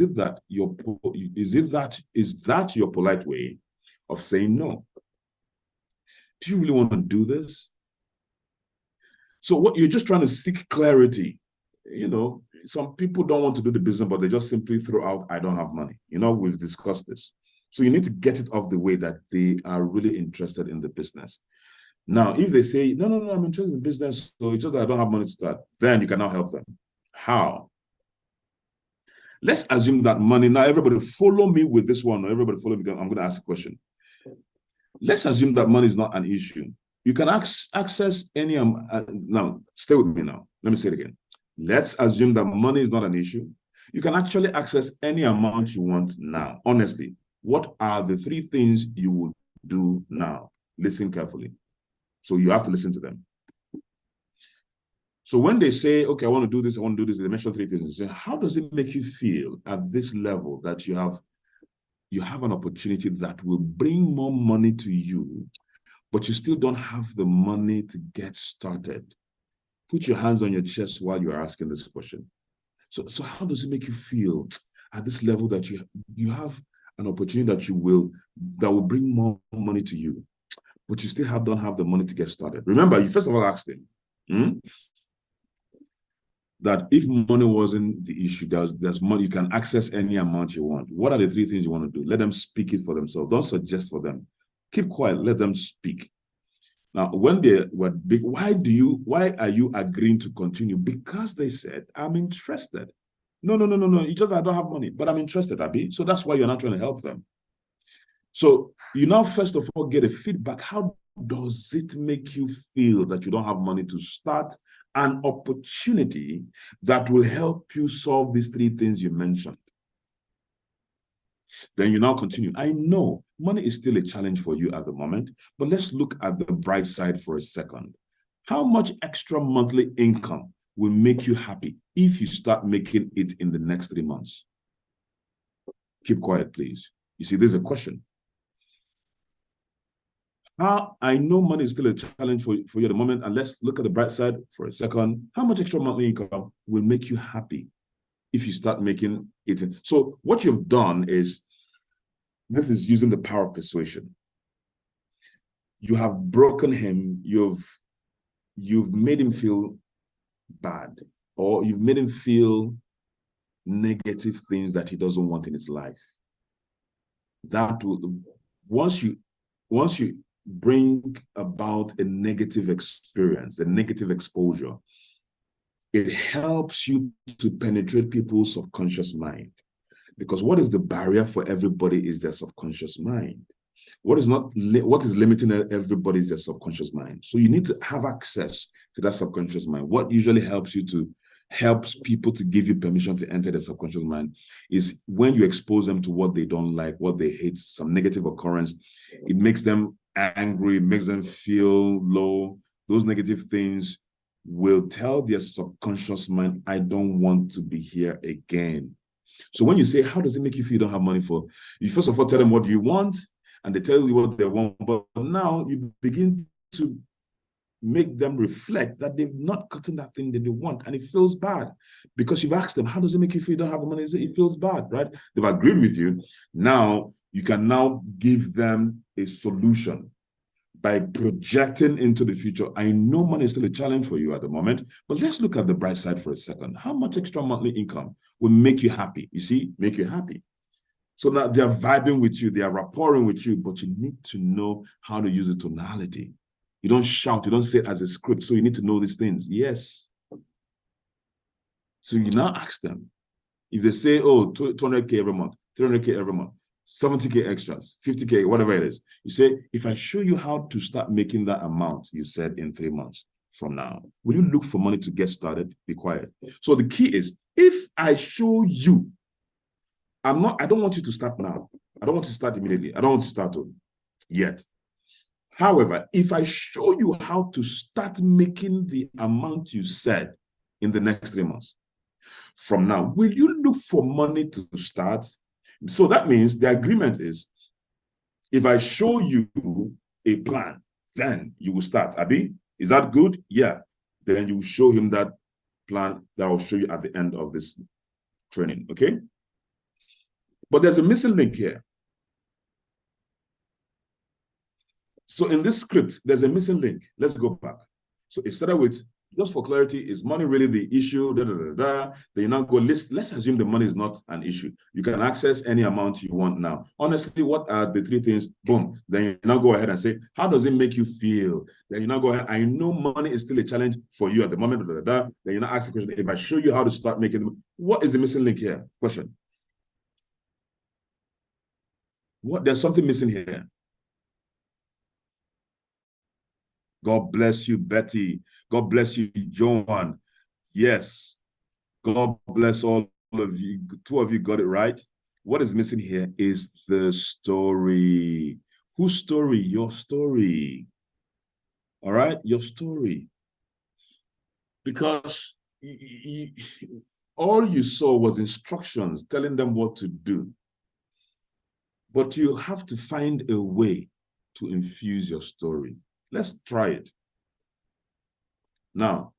is that your polite way of saying no? Do you really want to do this? So what you're just trying to seek clarity. Some people don't want to do the business, but they just simply throw out, I don't have money. We've discussed this. So you need to get it off the way that they are really interested in the business. Now, if they say, no, I'm interested in business, so it's just that I don't have money to start, then you can now help them. How? Let's assume that money, now everybody follow me with this one, or everybody follow me, because I'm going to ask a question. Let's assume that money is not an issue. You can access any, now, stay with me now. Let me say it again. Let's assume that money is not an issue. You can actually access any amount you want now. Honestly, what are the 3 things you would do now? Listen carefully. So you have to listen to them. So when they say, okay, I want to do this, they mention 3 things. Say, how does it make you feel at this level that you have an opportunity that will bring more money to you, but you still don't have the money to get started? Put your hands on your chest while you're asking this question. So how does it make you feel at this level that you have an opportunity that will bring more money to you, but you still don't have the money to get started? Remember, you first of all asked him that if money wasn't the issue, there's money, you can access any amount you want. What are the 3 things you want to do? Let them speak it for themselves. Don't suggest for them. Keep quiet, let them speak. Now, when they were big, why are you agreeing to continue? Because they said, I'm interested. No. It's just I don't have money, but I'm interested, Abi. So that's why you're not trying to help them. So you now, first of all, get a feedback. How does it make you feel that you don't have money to start an opportunity that will help you solve these 3 things you mentioned? Then you now continue. I know money is still a challenge for you at the moment, but let's look at the bright side for a second. How much extra monthly income will make you happy if you start making it in the next 3 months? Keep quiet, please. You see, there's a question. I know money is still a challenge for you at the moment, and let's look at the bright side for a second. How much extra monthly income will make you happy if you start making it? So what you've done is, this is using the power of persuasion. You have broken him, you've made him feel bad, or you've made him feel negative things that he doesn't want in his life. That will, once you bring about a negative experience, a negative exposure, it helps you to penetrate people's subconscious mind. Because what is the barrier for everybody is their subconscious mind. What is limiting everybody is their subconscious mind. So you need to have access to that subconscious mind. What usually helps people to give you permission to enter the subconscious mind is when you expose them to what they don't like, what they hate, some negative occurrence. It makes them angry, it makes them feel low. Those negative things will tell their subconscious mind, I don't want to be here again. So when you say, how does it make you feel you don't have money for? You first of all tell them what you want, and they tell you what they want, but now you begin to make them reflect that they've not gotten that thing that they want, and it feels bad because you've asked them, how does it make you feel you don't have the money? It feels bad, right? They've agreed with you. Now you can now give them a solution by projecting into the future. I know money is still a challenge for you at the moment, but let's look at the bright side for a second. How much extra monthly income will make you happy? You see, make you happy. So now they're vibing with you, they are rapporting with you, but you need to know how to use the tonality. You don't shout, you don't say it as a script. So you need to know these things. Yes. So you now ask them. If they say, oh, 200K every month, 300K every month, 70K extras, 50K, whatever it is. You say, if I show you how to start making that amount, you said in 3 months from now, will you look for money to get started? Be quiet. So the key is, if I show you, I don't want you to start now. I don't want you to start immediately. I don't want you to start yet. However, if I show you how to start making the amount you said in the next 3 months, from now, will you look for money to start? So that means the agreement is, if I show you a plan, then you will start. Abi, is that good? Yeah. Then you show him that plan that I'll show you at the end of this training, okay? But there's a missing link here. So in this script, there's a missing link. Let's go back. So it started with, just for clarity, is money really the issue? Da, da, da, da. Then you now go, let's assume the money is not an issue. You can access any amount you want now. Honestly, what are the three things? Boom. Then you now go ahead and say, how does it make you feel? Then you now go ahead, I know money is still a challenge for you at the moment. Da, da, da. Then you now ask the question, if I show you how to start making them, what is the missing link here? Question. What? There's something missing here. God bless you, Betty. God bless you, Joan. Yes. God bless all of you. Two of you got it right. What is missing here is the story. Whose story? Your story. All right? Your story. Because all you saw was instructions telling them what to do. But you have to find a way to infuse your story. Let's try it. Now,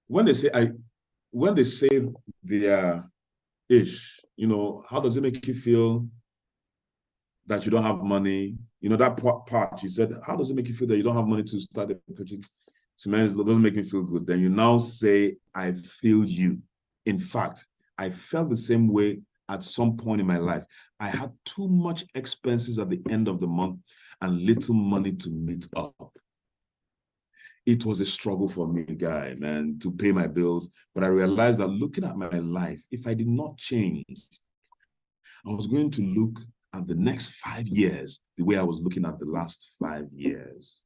when they say they are ish, how does it make you feel that you don't have money? That part you said, how does it make you feel that you don't have money to start a project? So man, it doesn't make me feel good. Then you now say, I feel you. In fact, I felt the same way at some point in my life. I had too much expenses at the end of the month and little money to meet up. It was a struggle for me, man, to pay my bills. But I realized that looking at my life, if I did not change, I was going to look at the next 5 years the way I was looking at the last 5 years.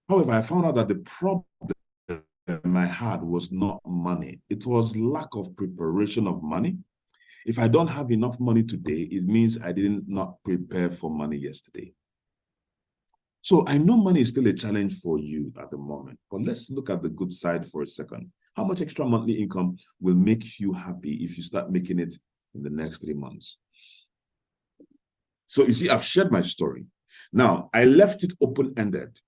However, I found out that the problem I had was not money. It was lack of preparation of money. If I don't have enough money today, it means I did not prepare for money yesterday. So I know money is still a challenge for you at the moment, but let's look at the good side for a second. How much extra monthly income will make you happy if you start making it in the next 3 months? So you see, I've shared my story. Now, I left it open-ended.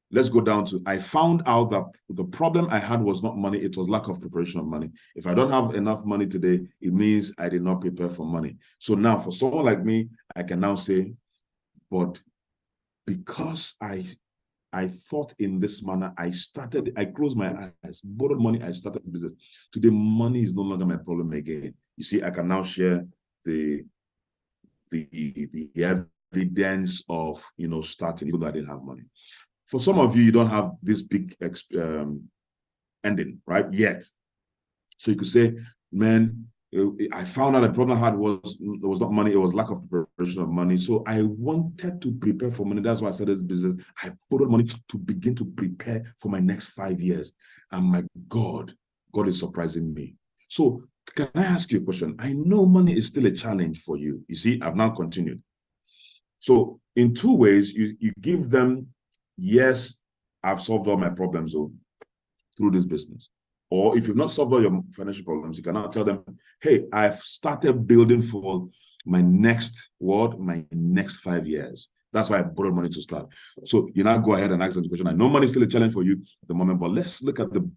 Let's go down to, I found out that the problem I had was not money, it was lack of preparation of money. If I don't have enough money today, it means I did not prepare for money. So now for someone like me, I can now say, but because I thought in this manner, I closed my eyes, borrowed money, I started the business. Today, money is no longer my problem again. You see, I can now share the evidence of, starting, even though I didn't have money. For some of you, you don't have this big ending, right, yet. So you could say, man, I found out the problem I had was not money, it was lack of preparation of money. So I wanted to prepare for money. That's why I started this business. I borrowed money to begin to prepare for my next 5 years. And my God is surprising me. So can I ask you a question? I know money is still a challenge for you. You see, I've now continued. So in two ways, you give them, yes, I've solved all my problems through this business. Or if you've not solved all your financial problems, you can now tell them, hey, I've started building for my next 5 years. That's why I borrowed money to start. So you now go ahead and ask them the question. I know money is still a challenge for you at the moment, but let's look at the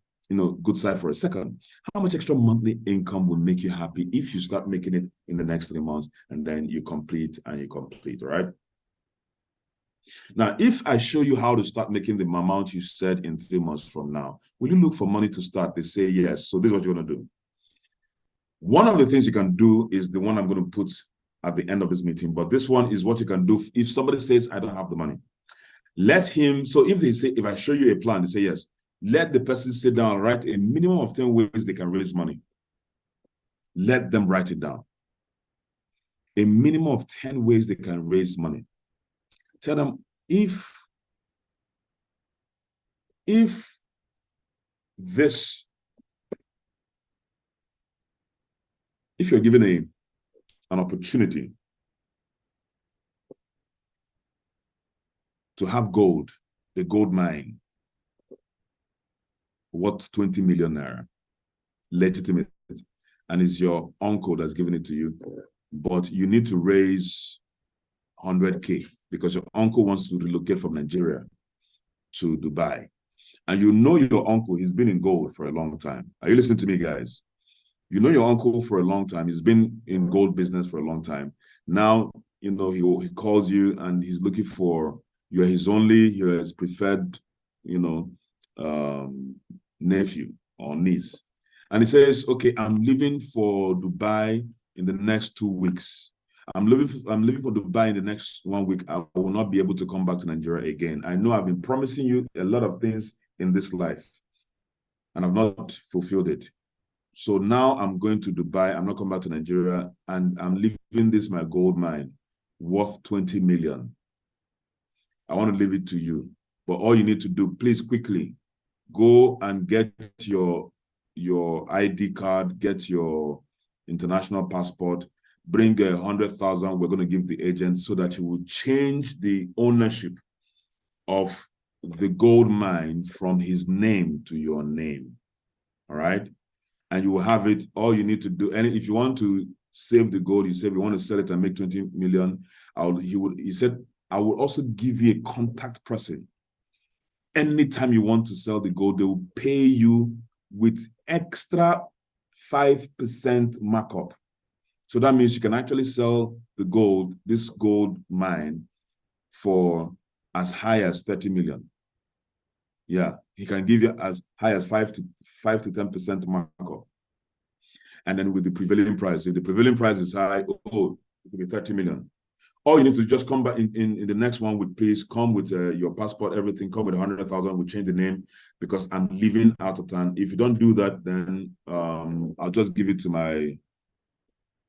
good side for a second. How much extra monthly income will make you happy if you start making it in the next 3 months and then you complete, all right? Now, if I show you how to start making the amount you said in 3 months from now, will you look for money to start? They say yes. So this is what you're going to do. One of the things you can do is the one I'm going to put at the end of this meeting, but this one is what you can do if somebody says, I don't have the money. Let him, so if I show you a plan, they say yes, let the person sit down and write a minimum of 10 ways they can raise money. Let them write it down. A minimum of 10 ways they can raise money. Tell them, if you're given an opportunity to have gold, a gold mine, worth 20 million naira, legitimate, and it's your uncle that's giving it to you, but you need to raise 100K because your uncle wants to relocate from Nigeria to Dubai. And your uncle, he's been in gold for a long time. Are you listening to me, guys? You know your uncle for a long time. He's been in gold business for a long time. Now, you know, he calls you and he's looking for, you're his preferred, you know, nephew or niece. And he says, okay, I'm leaving for Dubai in the next 2 weeks. I'm leaving for Dubai in the next 1 week. I will not be able to come back to Nigeria again. I know I've been promising you a lot of things in this life, and I've not fulfilled it. So now I'm going to Dubai. I'm not coming back to Nigeria, and I'm leaving this my gold mine worth 20 million. I want to leave it to you. But all you need to do, please quickly go and get your ID card, get your international passport, bring 100,000. We're going to give the agent so that he will change the ownership of the gold mine from his name to your name. All right. And you will have it. All you need to do, and if you want to save the gold, you say, you want to sell it and make 20 million. He said, I will also give you a contact person. Anytime you want to sell the gold, they will pay you with extra 5% markup. So that means you can actually sell the gold, this gold mine, for as high as 30 million. Yeah, he can give you as high as 5 to 10% markup. And then with the prevailing price, if the prevailing price is high, it will be 30 million. All you need to just come back in the next one with, please come with your passport, everything, come with 100,000. We'll change the name because I'm leaving out of town. If you don't do that, then I'll just give it to my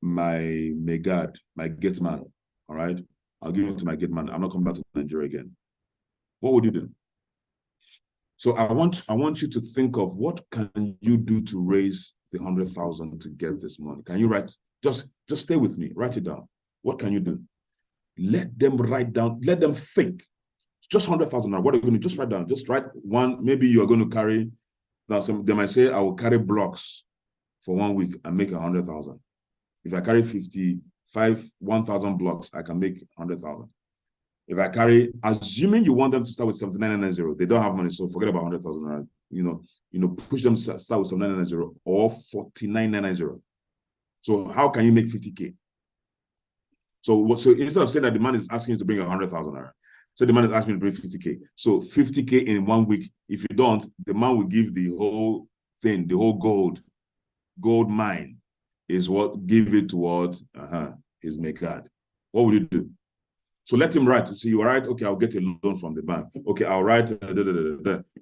megad, my gate man. All right, I'll give it to my gate man. I'm not coming back to Nigeria again. What would you do? So I want you to think of what can you do to raise the 100,000 to get this money. Can you write? Just stay with me. Write it down. What can you do? Let them write down. Let them think. Just 100,000 now. What are you going to just write down? Just write one. Maybe you are going to carry. Now, they might say I will carry blocks for 1 week and make 100,000. If I carry 1,000 blocks, I can make 100,000. If I carry, assuming you want them to start with 7990, they don't have money, so forget about 100,000. You know, push them to start with 7990 or 4990. So how can you make 50K? So instead of saying that the man is asking you to bring 100,000 naira, so the man is asking you to bring 50K. So 50K in 1 week. If you don't, the man will give the whole thing, the whole gold mine is what give it towards his megad. What would you do? So let him write. So you write, okay, I'll get a loan from the bank. Okay, I'll write.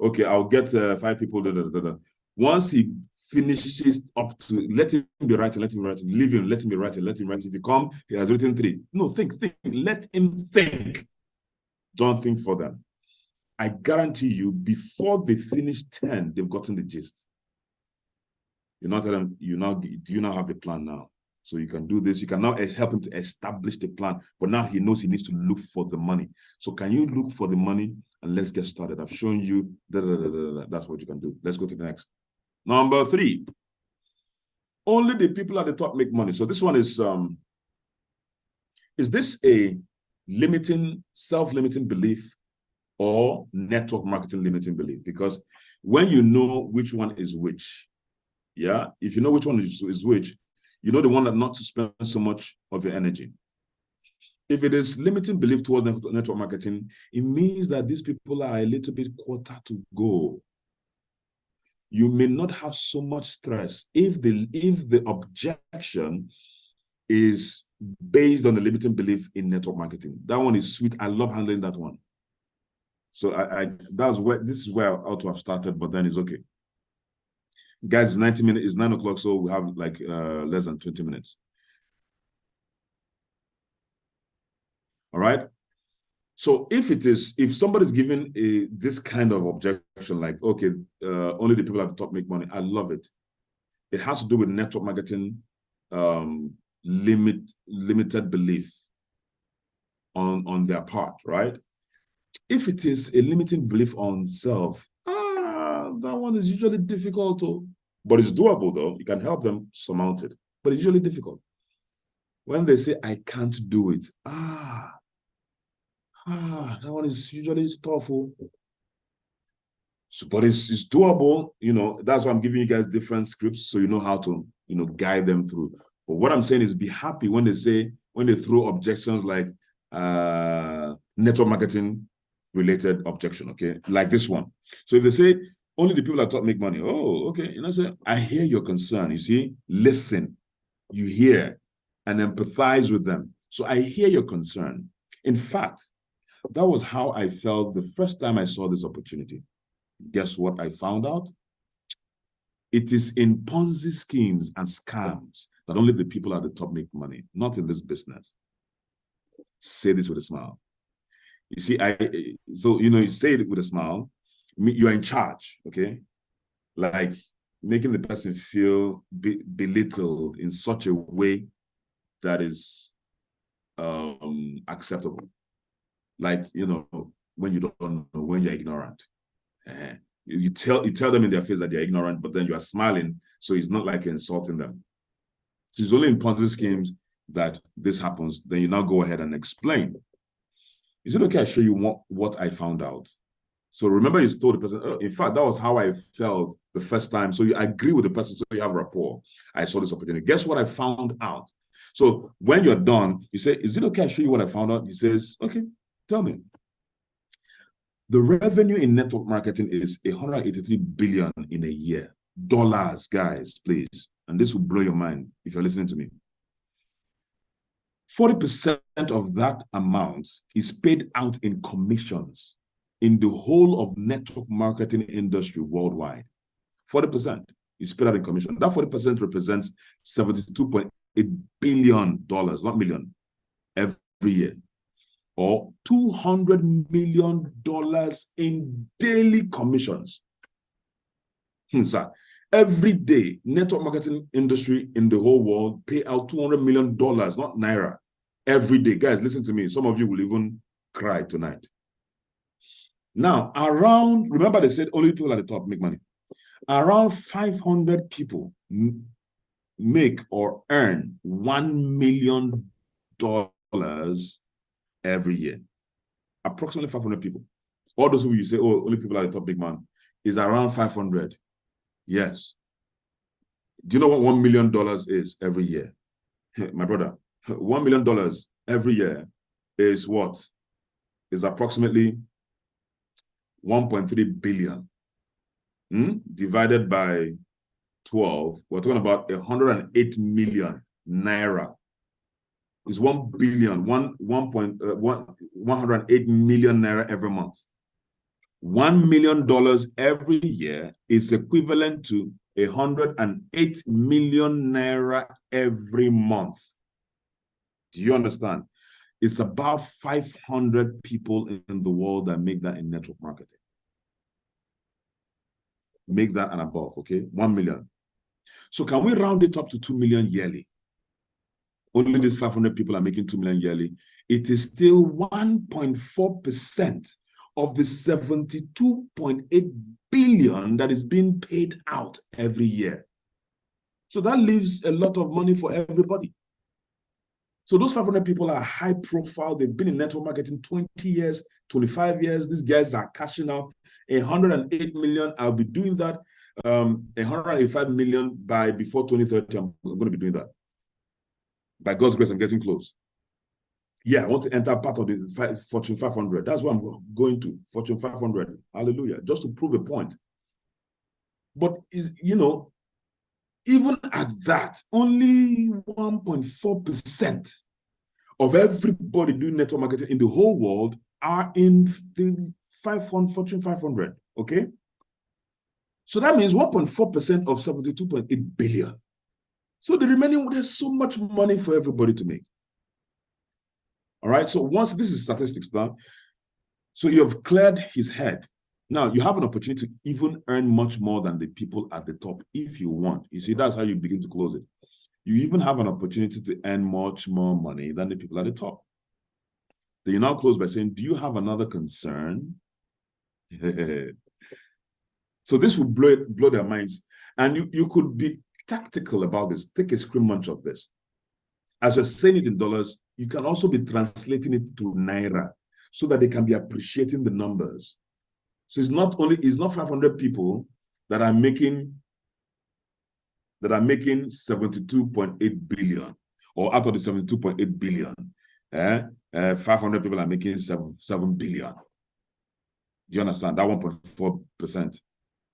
Okay, I'll get 5 people. Once he finishes up to, let him be writing, let him write. Leave him, let him be writing, let him write. If you come, he has written 3. No, think. Let him think. Don't think for them. I guarantee you, before they finish 10, they've gotten the gist. You not tell them, do you now have the plan now? So you can do this. You can now help him to establish the plan. But now he knows he needs to look for the money. So can you look for the money and let's get started? I've shown you. That's what you can do. Let's go to the next. Number 3. Only the people at the top make money. So this one is this a self-limiting belief or network marketing limiting belief? Because when you know which one is which, yeah, if you know which one is which, you know the one that not to spend so much of your energy. If it is limiting belief towards network marketing, it means that these people are a little bit quarter to go. You may not have so much stress if the objection is based on the limiting belief in network marketing. That one is sweet. I love handling that one. So this is where I ought to have started, but then it's okay. Guys, it's 90 minutes, it's 9 o'clock, so we have like less than 20 minutes. All right. So if somebody's giving this kind of objection, like, okay, only the people at the top make money, I love it. It has to do with network marketing, limited belief on their part, right? If it is a limiting belief on self, that one is usually difficult, but it's doable though. You can help them surmount it, but it's usually difficult. When they say, I can't do it, that one is usually tough. So, but it's doable. You know, that's why I'm giving you guys different scripts so you know how to guide them through. But what I'm saying is be happy when they throw objections like network marketing related objection, okay? Like this one. So if they say only the people at top make money, oh, okay. Say, I hear your concern. You see, listen, you hear and empathize with them. So I hear your concern. In fact, that was how I felt the first time I saw this opportunity. Guess what I found out? It is in Ponzi schemes and scams that only the people at the top make money, not in this business. Say this with a smile. You see, you say it with a smile. You're in charge, okay? Like making the person feel belittled in such a way that is acceptable. Like, when you don't know, when you're ignorant. You tell them in their face that they're ignorant, but then you are smiling, so it's not like you're insulting them. So it's only in Ponzi schemes that this happens. Then you now go ahead and explain. Is it okay I show you what I found out? So remember, you told the person, oh, in fact, that was how I felt the first time. So you agree with the person, so you have rapport. I saw this opportunity. Guess what I found out? So when you're done, you say, is it okay I show you what I found out? He says, okay, tell me. The revenue in network marketing is 183 billion in a year. Dollars, guys, please. And this will blow your mind if you're listening to me. 40% of that amount is paid out in commissions in the whole of network marketing industry worldwide. 40% is paid out in commission. That 40% represents $72.8 billion, not million, every year, or $200 million in daily commissions. Sir, every day, network marketing industry in the whole world pay out $200 million, not naira, every day. Guys, listen to me. Some of you will even cry tonight. Now, remember they said only people at the top make money. Around 500 people make or earn $1 million every year. Approximately 500 people. All those who you say, oh, only people at the top big man, is around 500. Yes. Do you know what $1 million is every year? My brother, $1 million every year is what? Is approximately 1.3 billion. Divided by 12, we're talking about 108 million naira. It's 1 billion, 108 million naira every month. $1 million every year is equivalent to 108 million naira every month. Do you understand? It's about 500 people in the world that make that in network marketing. Make that and above, okay? 1 million. So can we round it up to 2 million yearly? Only these 500 people are making 2 million yearly. It is still 1.4% of the 72.8 billion that is being paid out every year. So that leaves a lot of money for everybody. So those 500 people are high profile. They've been in network marketing 20 years, 25 years. These guys are cashing out 108 million. I'll be doing that. 185 million before 2030. I'm going to be doing that. By God's grace, I'm getting close. Yeah, I want to enter part of the Fortune 500. That's what I'm going to, Fortune 500. Hallelujah. Just to prove a point. But, even at that, only 1.4% of everybody doing network marketing in the whole world are in the Fortune 500, okay? So that means 1.4% of 72.8 billion. So the remaining, there's so much money for everybody to make. All right, so once this is statistics done, so you have cleared his head. Now you have an opportunity to even earn much more than the people at the top if you want. You see, that's how you begin to close it. You even have an opportunity to earn much more money than the people at the top. Then you now close by saying, do you have another concern? So this will blow their minds. And you could be tactical about this. Take a screen munch of this. As you're saying it in dollars, you can also be translating it to naira so that they can be appreciating the numbers. So it's not 500 people that are making that are making 72.8 billion, or out of the 72.8 billion, 500 people are making 7 billion. Do you understand? That 1.4%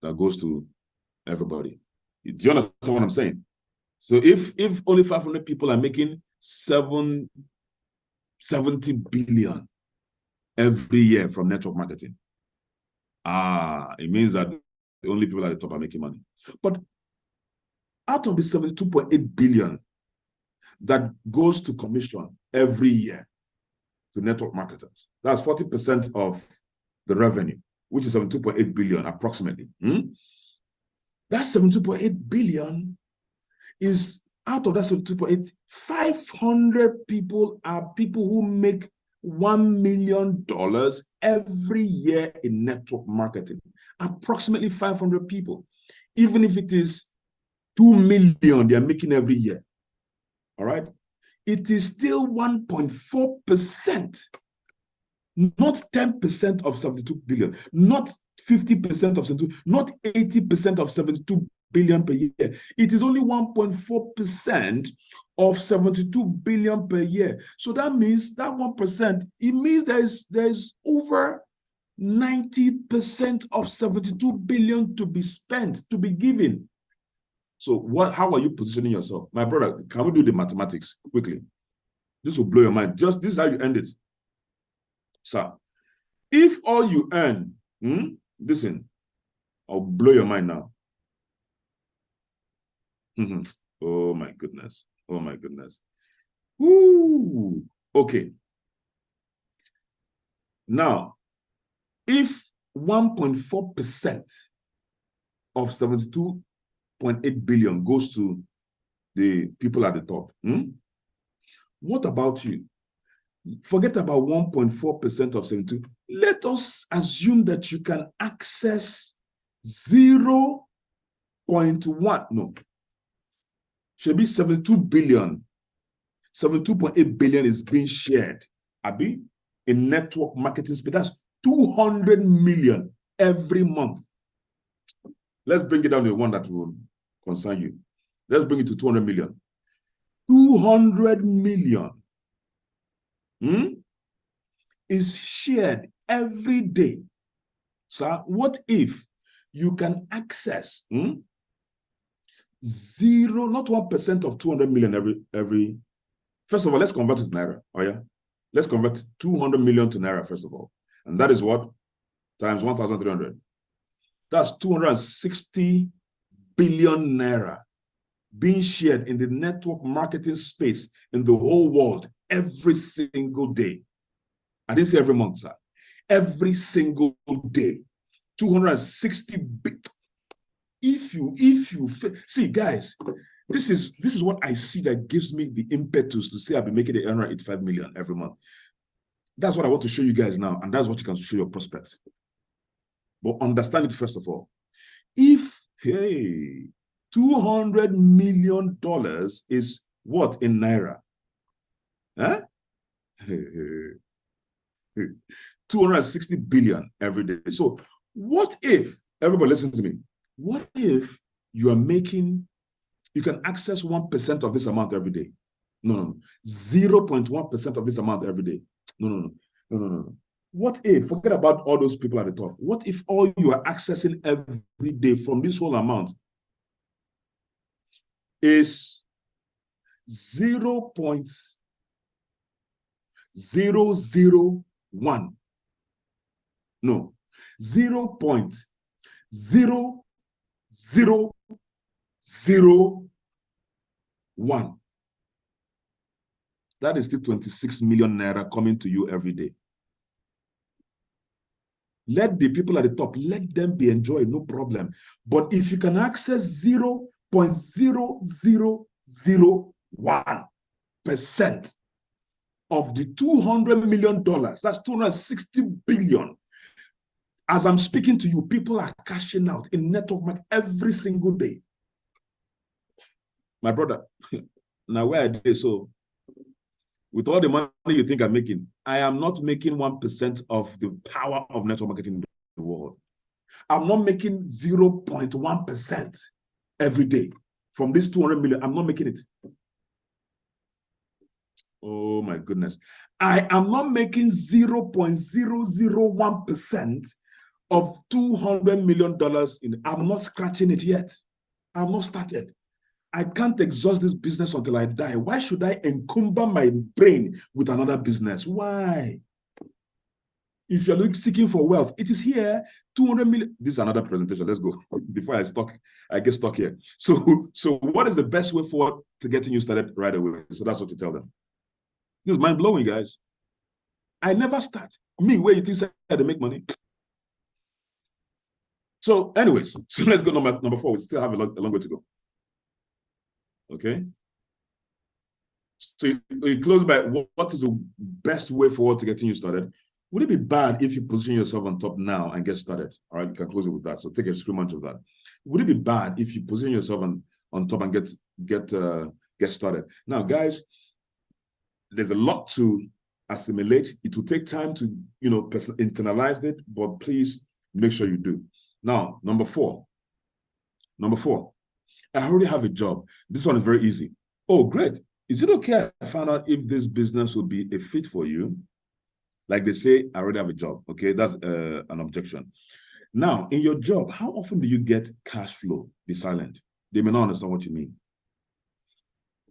that goes to everybody. Do you understand what I'm saying? So if only 500 people are making 70 billion every year from network marketing, it means that the only people at the top are making money. But out of the 72.8 billion that goes to commission every year to network marketers, that's 40% of the revenue, which is 72.8 billion approximately. That 72.8 billion is out of that 72.8, 500 people are people who make $1 million every year in network marketing. Approximately 500 people. Even if it is 2 million they're making every year, all right? It is still 1.4%, not 10% of 72 billion, not 50% of 72, not 80% of 72 billion per year. It is only 1.4% of 72 billion per year. So that means that 1%, it means there's over 90% of 72 billion to be spent, to be given. So how are you positioning yourself? My brother, can we do the mathematics quickly? This will blow your mind. Just this is how you end it. Sir, if all you earn, listen, I'll blow your mind now. Oh my goodness. Oh my goodness. Woo. Okay. Now, if 1.4% of 72.8 billion goes to the people at the top, what about you? Forget about 1.4% of 72. Let us assume that you can access 0.1. No. Should be 72 billion. 72.8 billion is being shared, Abi, in network marketing space. That's 200 million every month. Let's bring it down to one that will concern you. Let's bring it to 200 million. 200 million is shared every day. So what if you can access zero, not 1% of 200 million every. First of all, let's convert it to Naira. Oh yeah, let's convert 200 million to Naira first of all, and that is what times 1,300. That's 260 billion Naira being shared in the network marketing space in the whole world every single day. I didn't say every month, sir. Every single day, 260 billion. If you see, guys, this is what I see that gives me the impetus to say I'll be making the 185 million every month. That's what I want to show you guys now, and that's what you can show your prospects. But understand it first of all. If $200 million is what in Naira? Huh? 260 billion every day. So what if, everybody listen to me, what if you are making, you can access 1% of this amount every day? No. 0.1% of this amount every day. No. What if, forget about all those people at the top, what if all you are accessing every day from this whole amount is 0.001? No, 0.0001. That is still 26 million Naira coming to you every day. Let the people at the top, let them be enjoyed, no problem. But if you can access 0.0001% of the $200 million, that's 260 billion. As I'm speaking to you, people are cashing out in network marketing every single day. My brother, now where I did so, with all the money you think I'm making, I am not making 1% of the power of network marketing in the world. I'm not making 0.1% every day from this 200 million, I'm not making it. Oh my goodness. I am not making 0.001% of $200 million. I'm not scratching it yet. I'm not started. I can't exhaust this business until I die. Why should I encumber my brain with another business? Why? If you're seeking for wealth, it is here. 200 million. This is another presentation. Let's go before I get stuck here. So what is the best way forward to getting you started right away? So that's what you tell them. This is mind blowing, guys. I never start. Me, where you think I make money? So, anyways, so let's go number 4. We still have a long way to go. Okay. So you close by what is the best way forward to getting you started? Would it be bad if you position yourself on top now and get started? All right, you can close it with that. So take a screenshot of that. Would it be bad if you position yourself on top and get started? Now, guys, there's a lot to assimilate. It will take time to internalize it, but please make sure you do. Now, number four. I already have a job. This one is very easy. Oh, great. Is it okay I found out if this business will be a fit for you? Like they say, I already have a job. Okay, that's an objection. Now, in your job, how often do you get cash flow? Be silent. They may not understand what you mean.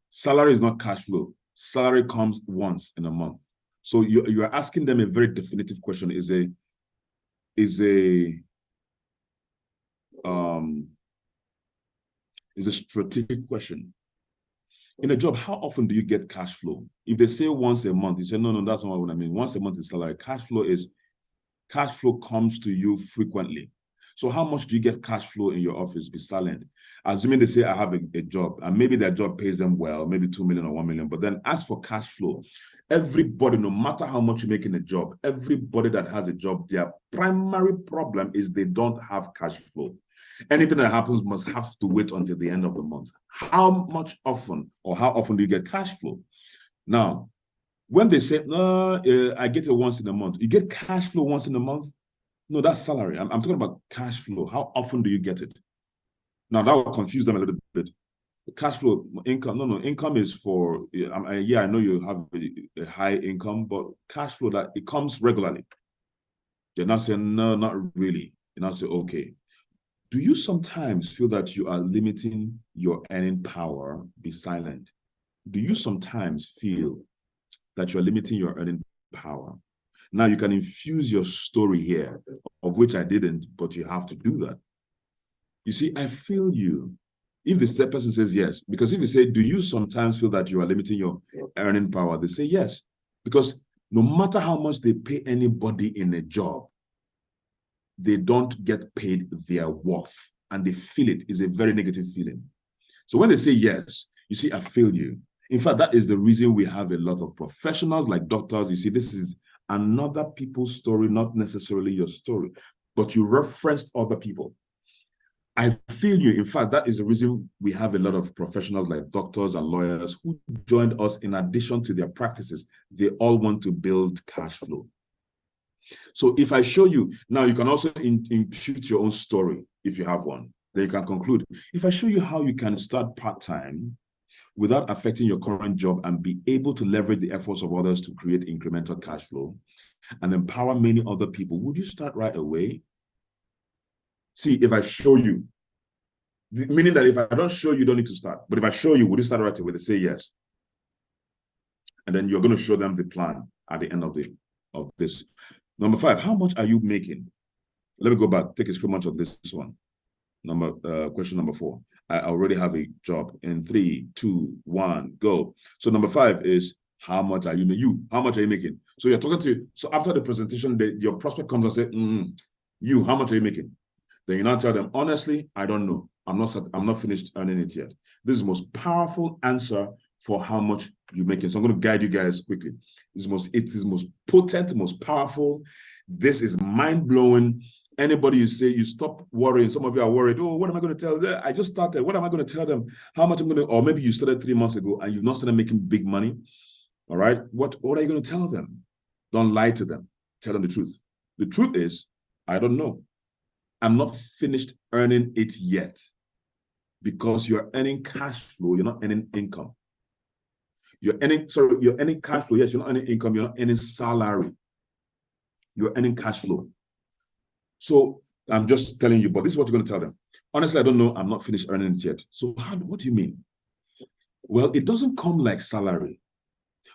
Salary is not cash flow. Salary comes once in a month. So you are asking them a very definitive question. Is a strategic question. In a job, how often do you get cash flow? If they say once a month, you say, no, that's not what I mean. Once a month is salary. Cash flow comes to you frequently. So how much do you get cash flow in your office? Be silent. Assuming they say I have a job, and maybe their job pays them well, maybe 2 million or 1 million, but then as for cash flow, everybody, no matter how much you make in a job, everybody that has a job, their primary problem is they don't have cash flow. Anything that happens must have to wait until the end of the month. How often do you get cash flow? Now, when they say, no, I get it once in a month, you get cash flow once in a month? No, that's salary. I'm talking about cash flow. How often do you get it? Now, that will confuse them a little bit. Cash flow, income, no, income is for, I know you have a high income, but cash flow, that it comes regularly. They're not saying, no, not really. You're not saying, okay. Do you sometimes feel that you are limiting your earning power? Be silent. Do you sometimes feel that you're limiting your earning power? Now you can infuse your story here, of which I didn't, but you have to do that. You see, I feel you. If the person says yes, because if you say, do you sometimes feel that you are limiting your earning power? They say yes, because no matter how much they pay anybody in a job, they don't get paid their worth, and they feel it is a very negative feeling. So when they say yes, you see, I feel you. In fact, that is the reason we have a lot of professionals like doctors. You see, this is another people's story, not necessarily your story, but you referenced other people. I feel you. In fact, that is the reason we have a lot of professionals like doctors and lawyers who joined us in addition to their practices. They all want to build cash flow. So if I show you, now you can also impute your own story if you have one. Then you can conclude. If I show you how you can start part-time without affecting your current job and be able to leverage the efforts of others to create incremental cash flow and empower many other people, would you start right away? See, if I show you, meaning that if I don't show you, you don't need to start. But if I show you, would you start right away? They say yes. And then you're going to show them the plan at the end of this. Number 5, how much are you making? Let me go back, take a screenshot of this one. Question number 4. I already have a job. In 3, 2, 1, go. So number 5 is, how much are you? How much are you making? So you're talking to, so after the presentation, your prospect comes and says, how much are you making? Then you now tell them, honestly, I don't know. I'm not finished earning it yet. This is the most powerful answer for how much you're making. So I'm going to guide you guys quickly. It is most potent, most powerful. This is mind-blowing. Anybody you say, you stop worrying. Some of you are worried. Oh, what am I going to tell them? I just started. What am I going to tell them? How much I'm going to, or maybe you started 3 months ago and you've not started making big money. All right. What are you going to tell them? Don't lie to them. Tell them the truth. The truth is, I don't know. I'm not finished earning it yet. because you're earning cash flow, you're not earning income. You're earning cash flow. Yes, you're not earning income, you're not earning salary. You're earning cash flow. So I'm just telling you, but this is what you're going to tell them. Honestly, I don't know. I'm not finished earning it yet. So what do you mean? Well, it doesn't come like salary.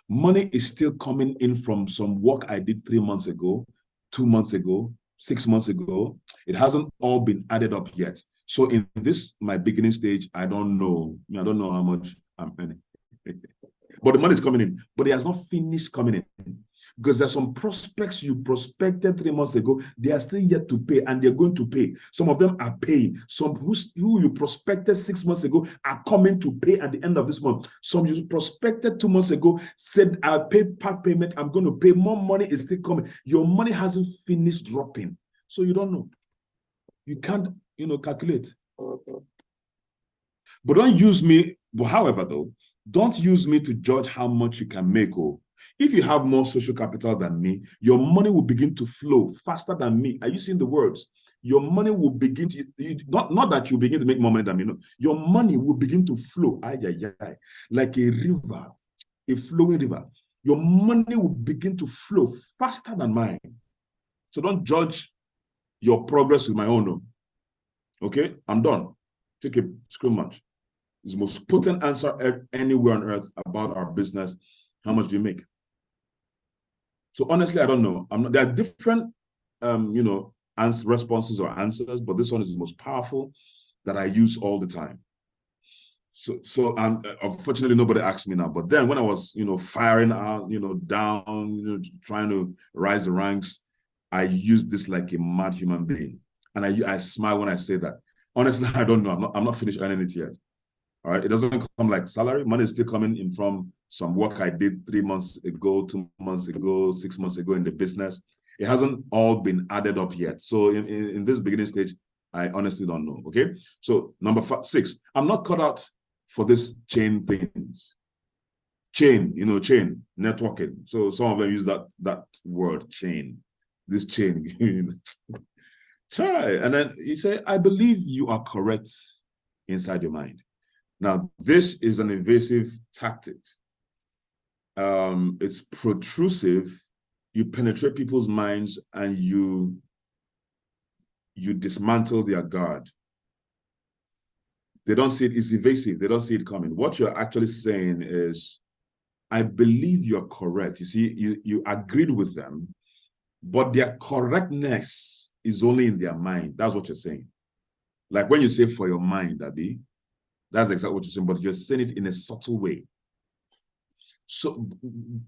Money is still coming in from some work I did 3 months ago, 2 months ago, 6 months ago. It hasn't all been added up yet. So in this, my beginning stage, I don't know. I don't know how much I'm earning. But the money is coming in, but it has not finished coming in. Because there's some prospects you prospected 3 months ago, they are still yet to pay, and they're going to pay. Some of them are paying. Some who you prospected 6 months ago are coming to pay at the end of this month. Some you prospected 2 months ago, said, I'll pay part payment, I'm going to pay. More money is still coming. Your money hasn't finished dropping. So you don't know. You can't, calculate. But don't use me, however, though, don't use me to judge how much you can make. If you have more social capital than me, your money will begin to flow faster than me. Are you seeing the words? Your money will begin to, not that you begin to make more money than me, no. Your money will begin to flow, like a river, a flowing river. Your money will begin to flow faster than mine. So don't judge your progress with my own. Okay, I'm done. Take a screw match. It's the most potent answer anywhere on earth about our business. How much do you make? So honestly, I don't know. There are different, responses or answers, but this one is the most powerful that I use all the time. So unfortunately, nobody asked me now. But then when I was, firing out, down, trying to rise the ranks, I used this like a mad human being, and I smile when I say that. Honestly, I don't know. I'm not finished earning it yet. All right, it doesn't come like salary. Money is still coming in from some work I did 3 months ago, 2 months ago, 6 months ago in the business. It hasn't all been added up yet. So in this beginning stage, I honestly don't know. Okay. So number 6, I'm not cut out for this chain things. Chain, chain networking. So some of them use that word chain. This chain. Try. And then you say, I believe you are correct inside your mind. Now, this is an invasive tactic. It's protrusive. You penetrate people's minds and you dismantle their guard. They don't see it. It's evasive. They don't see it coming. What you're actually saying is, I believe you're correct. You see, you agreed with them, but their correctness is only in their mind. That's what you're saying. Like when you say for your mind, Abi, that's exactly what you're saying, but you're saying it in a subtle way. So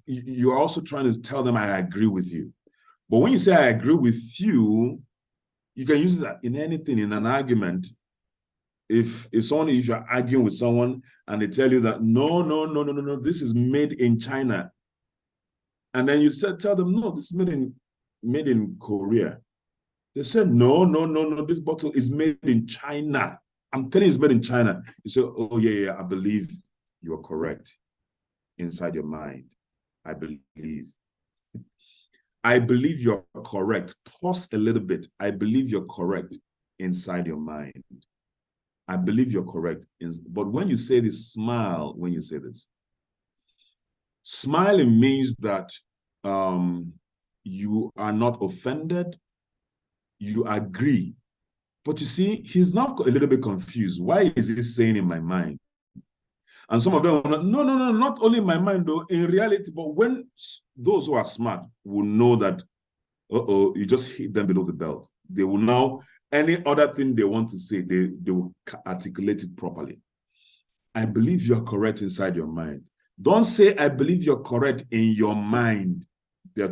you're also trying to tell them, I agree with you. But when you say, I agree with you, you can use that in anything, in an argument. If you're arguing with someone and they tell you that, no, this is made in China. And then you tell them, no, this is made in Korea. They said, no, this bottle is made in China. I'm telling you, it's made in China. You say, oh, yeah, I believe you're correct inside your mind. I believe you're correct. Pause a little bit. I believe you're correct inside your mind. I believe you're correct. But when you say this, smile when you say this. Smiling means that you are not offended. You agree. But you see, he's now a little bit confused. Why is he saying in my mind? And some of them are no, not only in my mind, though, in reality. But when those who are smart will know that, you just hit them below the belt. They will now, any other thing they want to say, they will articulate it properly. I believe you're correct inside your mind. Don't say, I believe you're correct in your mind. They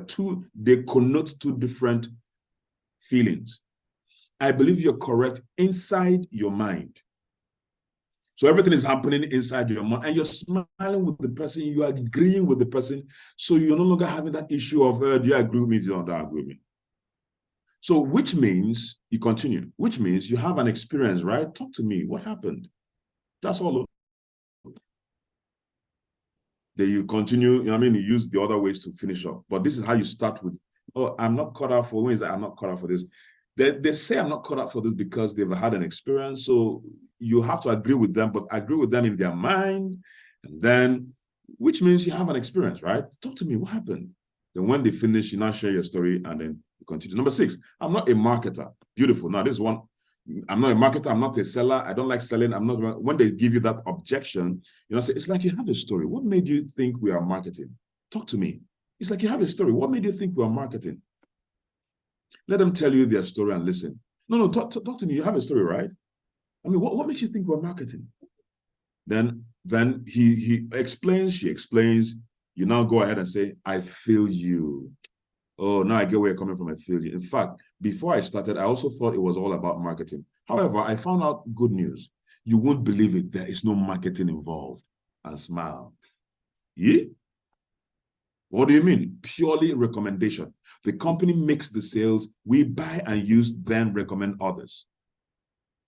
connote two different feelings. I believe you're correct inside your mind. So everything is happening inside your mind, and you're smiling with the person, you are agreeing with the person, so you're no longer having that issue of, do you agree with me, do you not agree with me? So which means, you continue, which means you have an experience, right? Talk to me, what happened? That's all. Then you continue, you use the other ways to finish up. But this is how you start with, oh, I'm not cut out for, when is that I'm not cut out for this? They say I'm not cut out for this because they've had an experience. So you have to agree with them, but agree with them in their mind. And then, which means you have an experience, right? Talk to me, what happened? Then when they finish, you now share your story and then you continue. Number 6, I'm not a marketer. Beautiful. Now this one, I'm not a marketer. I'm not a seller. I don't like selling. I'm not. When they give you that objection, say, it's like you have a story. What made you think we are marketing? Talk to me. It's like you have a story. What made you think we are marketing? Let them tell you their story and listen. No, talk to me. You have a story, right? I mean, what makes you think we're marketing? Then he explains, she explains. You now go ahead and say, I feel you. Oh, now I get where you're coming from. I feel you. In fact, before I started, I also thought it was all about marketing. However, I found out good news. You won't believe it. There is no marketing involved. And smile. Yeah? What do you mean? Purely recommendation. The company makes the sales, we buy and use, then recommend others.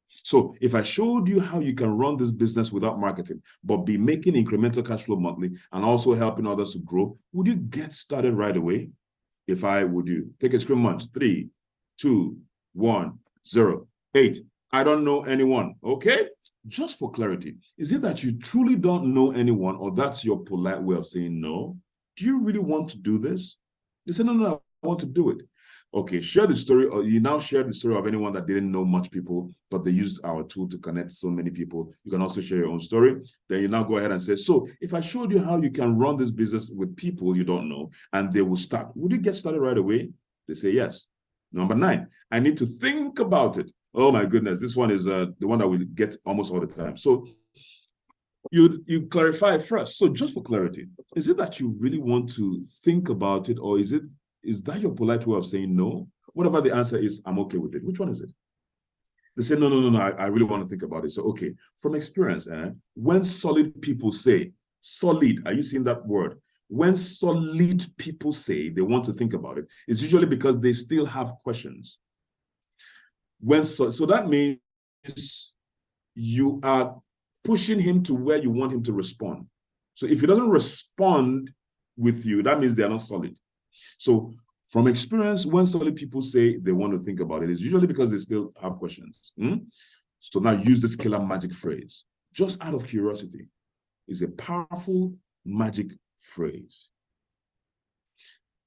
So if I showed you how you can run this business without marketing, but be making incremental cash flow monthly and also helping others to grow, would you get started right away? If I would, you take a screen munch. 3, 2, 1, 0, 8. I don't know anyone. Okay. Just for clarity, is it that you truly don't know anyone, or that's your polite way of saying no? Do you really want to do this? They say, no, I want to do it. Okay, share the story, or you now share the story of anyone that didn't know much people, but they used our tool to connect so many people. You can also share your own story. Then you now go ahead and say, so if I showed you how you can run this business with people you don't know, and they will start, would you get started right away? They say yes. Number 9, I need to think about it. Oh my goodness, this one is the one that we get almost all the time. So you clarify first. So just for clarity, is it that you really want to think about it, or is that your polite way of saying no? Whatever the answer is, I'm okay with it. Which one is it? They say, no, I really want to think about it. So, okay, from experience, when solid people say, solid, are you seeing that word? When solid people say they want to think about it, it's usually because they still have questions. So that means you are pushing him to where you want him to respond. So if he doesn't respond with you, that means they are not solid. So from experience, when solid people say they want to think about it, it's usually because they still have questions. So now use this killer magic phrase. Just out of curiosity is a powerful magic phrase.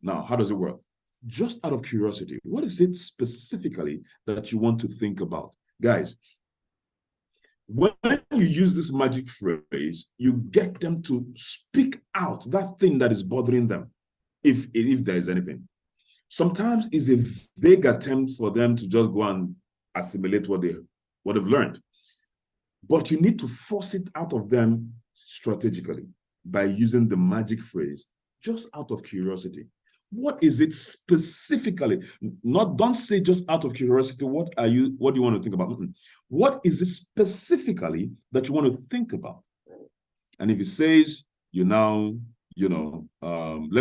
Now, how does it work? Just out of curiosity, what is it specifically that you want to think about? Guys, when you use this magic phrase, you get them to speak out that thing that is bothering them, if there is anything. Sometimes it's a vague attempt for them to just go and assimilate what they've learned. But you need to force it out of them strategically by using the magic phrase, just out of curiosity. What is it specifically? Don't say just out of curiosity, what do you want to think about? What is it specifically that you want to think about? And if he says, let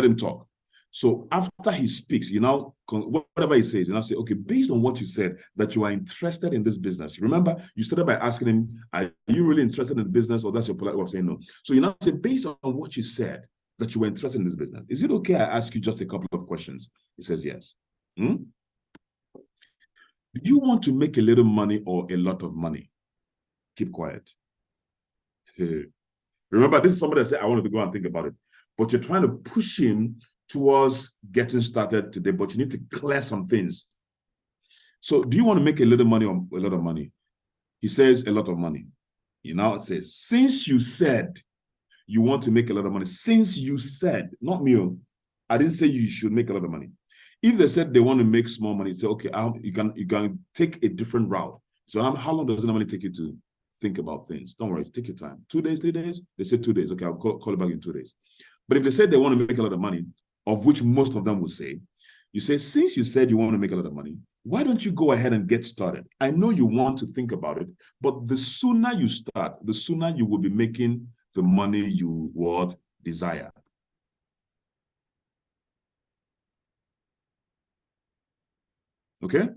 him talk. So after he speaks, whatever he says, say, okay, based on what you said, that you are interested in this business. Remember, you started by asking him, are you really interested in the business, or that's your polite way of saying no? So you now say, based on what you said, that you were interested in this business, is it okay I ask you just a couple of questions? He says yes. Do you want to make a little money or a lot of money? Keep quiet. Remember, this is somebody that said, I wanted to go and think about it. But you're trying to push him towards getting started today, but you need to clear some things. So do you want to make a little money or a lot of money? He says a lot of money. He now says, since you said you want to make a lot of money, since you said, not me, I didn't say you should make a lot of money. If they said they want to make small money, say, okay, you can take a different route. So how long does it normally take you to think about things? Don't worry, take your time. 2 days, 3 days? They say 2 days. Okay, I'll call it back in 2 days. But if they said they want to make a lot of money, of which most of them will say, you say, since you said you want to make a lot of money, why don't you go ahead and get started? I know you want to think about it, but the sooner you start, the sooner you will be making the money you would desire. Okay?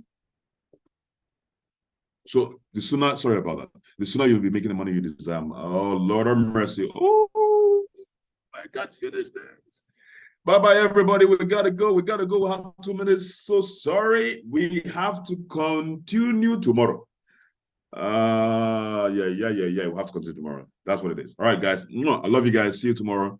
So the sooner, sorry about that, the sooner you'll be making the money you desire. Oh, Lord of mercy. Oh, I can't finish this. Bye-bye, everybody. We gotta go. We have 2 minutes. So sorry. We have to continue tomorrow. Yeah. We'll have to continue tomorrow. That's what it is. All right, guys. I love you guys. See you tomorrow.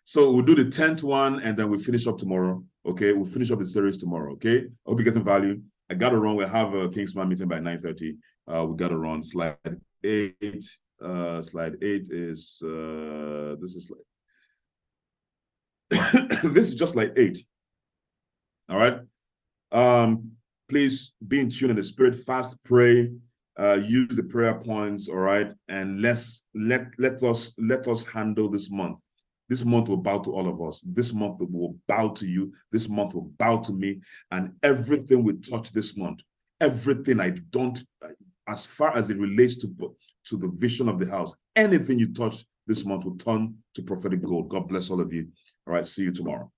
So we'll do the 10th one and then we finish up tomorrow. Okay, we'll finish up the series tomorrow. Okay, I hope you're getting value. I gotta run. We'll have a Kingsman meeting by 9:30. We gotta run. Slide 8. Slide 8 is this is like this is just like 8. All right. Please be in tune in the spirit, fast, pray, use the prayer points, all right, and let us handle this month. This month will bow to all of us. This month will bow to you. This month will bow to me, and everything we touch this month, everything I don't, as far as it relates to the vision of the house, anything you touch this month will turn to prophetic gold. God bless all of you. All right, see you tomorrow.